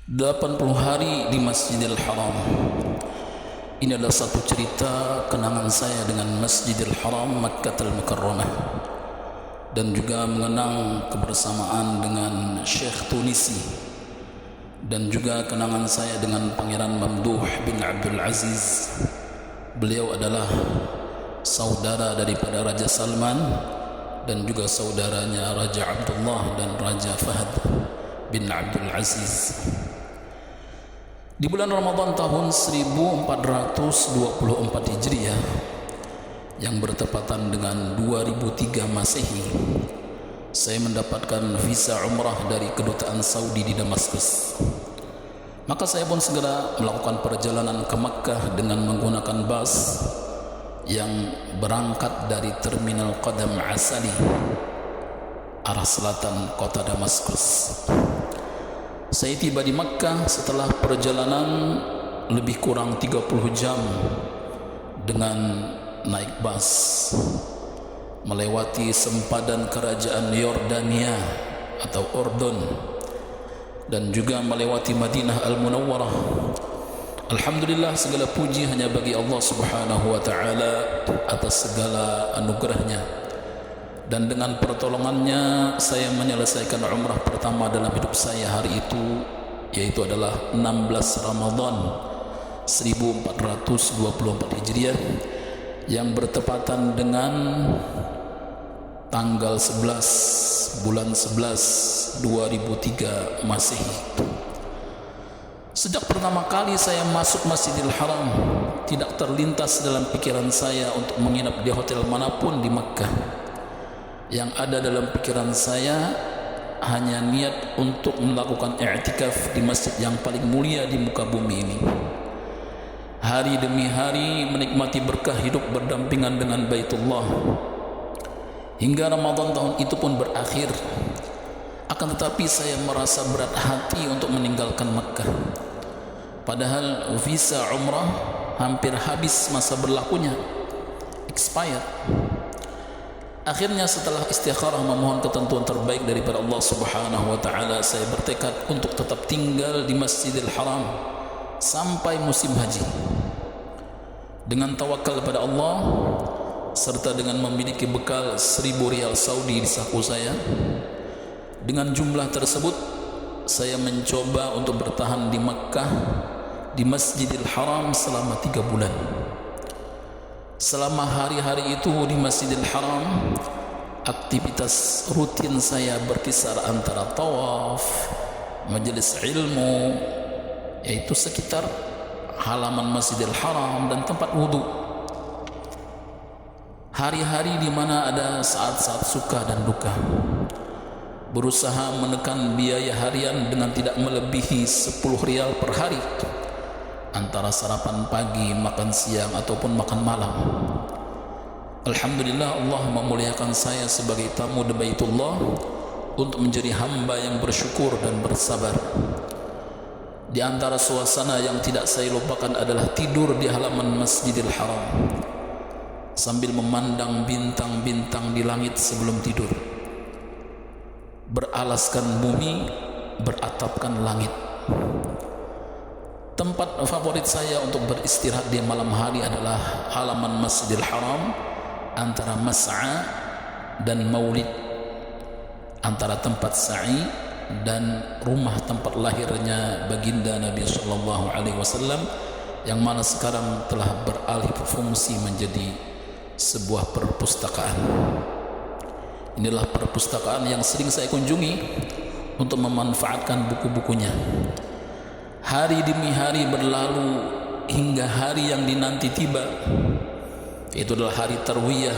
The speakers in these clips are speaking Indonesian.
80 hari di Masjidil Haram. Ini adalah satu cerita kenangan saya dengan Masjidil Haram Makkatul Mukarramah, dan juga mengenang kebersamaan dengan Syekh Tunisi, dan juga kenangan saya dengan Pangeran Mamduh bin Abdul Aziz. Beliau adalah saudara daripada Raja Salman dan juga saudaranya Raja Abdullah dan Raja Fahad bin Abdul Aziz. Di bulan Ramadan tahun 1424 Hijriah yang bertepatan dengan 2003 Masehi, saya mendapatkan visa umrah dari kedutaan Saudi di Damaskus. Maka saya pun segera melakukan perjalanan ke Makkah dengan menggunakan bus yang berangkat dari Terminal Qadam Asali arah selatan kota Damaskus. Saya tiba di Makkah setelah perjalanan lebih kurang 30 jam dengan naik bus melewati sempadan kerajaan Yordania atau Ordon, dan juga melewati Madinah Al-Munawwarah. Alhamdulillah, segala puji hanya bagi Allah Subhanahu wa ta'ala atas segala anugerahnya. Dan dengan pertolongannya saya menyelesaikan umrah pertama dalam hidup saya hari itu, yaitu adalah 16 Ramadan 1424 Hijriah yang bertepatan dengan tanggal 11 bulan 11 2003 Masehi. Sejak pertama kali saya masuk Masjidil Haram, tidak terlintas dalam pikiran saya untuk menginap di hotel manapun di Makkah. Yang ada dalam pikiran saya hanya niat untuk melakukan i'tikaf di masjid yang paling mulia di muka bumi ini. Hari demi hari menikmati berkah hidup berdampingan dengan Baitullah, hingga Ramadan tahun itu pun berakhir. Akan tetapi saya merasa berat hati untuk meninggalkan Makkah, padahal visa umrah hampir habis masa berlakunya, expired. Akhirnya setelah istikharah memohon ketentuan terbaik daripada Allah Subhanahu wa ta'ala, saya bertekad untuk tetap tinggal di Masjidil Haram sampai musim haji. Dengan tawakal kepada Allah serta dengan memiliki bekal 1000 rial Saudi di saku saya, dengan jumlah tersebut saya mencoba untuk bertahan di Makkah di Masjidil Haram selama 3 bulan. Selama hari-hari itu di Masjidil Haram, aktivitas rutin saya berkisar antara tawaf, majelis ilmu, yaitu sekitar halaman Masjidil Haram, dan tempat wudhu. Hari-hari di mana ada saat-saat suka dan duka. Berusaha menekan biaya harian dengan tidak melebihi 10 rial per hari, antara sarapan pagi, makan siang ataupun makan malam. Alhamdulillah, Allah memuliakan saya sebagai tamu di Baitullah untuk menjadi hamba yang bersyukur dan bersabar. Di antara suasana yang tidak saya lupakan adalah tidur di halaman Masjidil Haram sambil memandang bintang-bintang di langit sebelum tidur, beralaskan bumi, beratapkan langit. Tempat favorit saya untuk beristirahat di malam hari adalah halaman Masjidil Haram, antara Mas'a dan Maulid, antara tempat sa'i dan rumah tempat lahirnya baginda Nabi sallallahu alaihi wasallam, yang mana sekarang telah beralih fungsi menjadi sebuah perpustakaan. Inilah perpustakaan yang sering saya kunjungi untuk memanfaatkan buku-bukunya. Hari demi hari berlalu hingga hari yang dinanti tiba, yaitu adalah hari Tarwiyah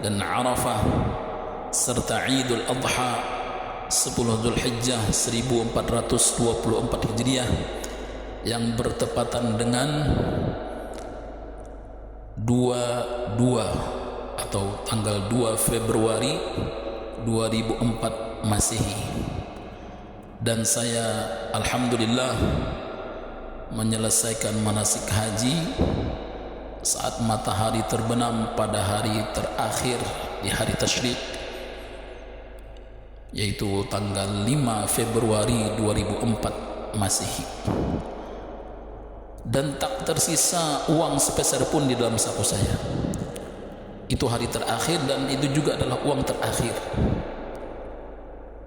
dan Arafah serta Idul Adha 10 Dzulhijjah 1424 Hijriah yang bertepatan dengan 22 atau tanggal 2 Februari 2004 Masehi. Dan saya alhamdulillah menyelesaikan manasik haji saat matahari terbenam pada hari terakhir di hari tasyrik, yaitu tanggal 5 Februari 2004 Masehi, dan tak tersisa uang sepeser pun di dalam saku saya. Itu hari terakhir dan itu juga adalah uang terakhir.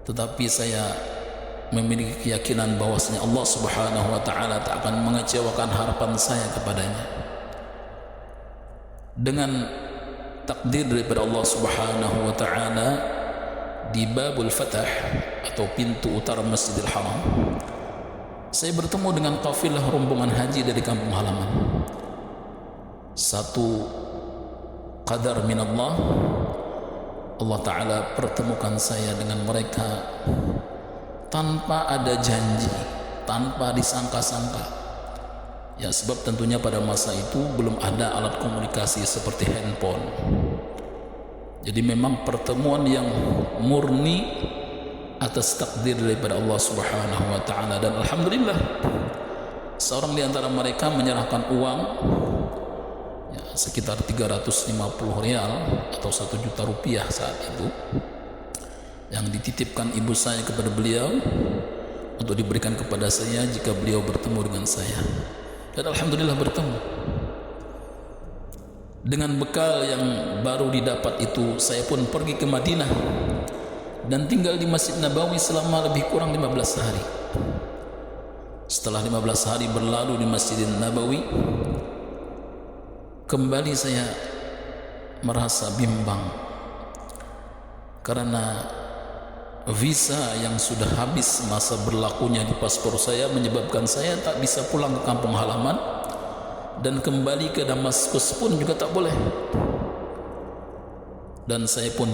Tetapi saya memiliki keyakinan bahwasanya Allah Subhanahu wa taala tak akan mengecewakan harapan saya kepadanya. Dengan takdir daripada Allah Subhanahu wa taala, di Babul Fatah atau pintu utara Masjidil Haram, saya bertemu dengan kafilah rombongan haji dari kampung halaman. Satu qadar minallah, Allah Ta'ala pertemukan saya dengan mereka tanpa ada janji, tanpa disangka-sangka. Ya, sebab tentunya pada masa itu belum ada alat komunikasi seperti handphone. Jadi memang pertemuan yang murni atas takdir daripada Allah Subhanahu wa taala, dan alhamdulillah seorang di antara mereka menyerahkan uang ya, sekitar 350 rial atau 1 juta rupiah saat itu, yang dititipkan ibu saya kepada beliau untuk diberikan kepada saya jika beliau bertemu dengan saya. Dan alhamdulillah bertemu. Dengan bekal yang baru didapat itu, saya pun pergi ke Madinah dan tinggal di Masjid Nabawi selama lebih kurang 15 hari. Setelah 15 hari berlalu di Masjid Nabawi, kembali saya merasa bimbang karena visa yang sudah habis masa berlakunya di paspor saya menyebabkan saya tak bisa pulang ke kampung halaman, dan kembali ke Damaskus pun juga tak boleh. Dan saya pun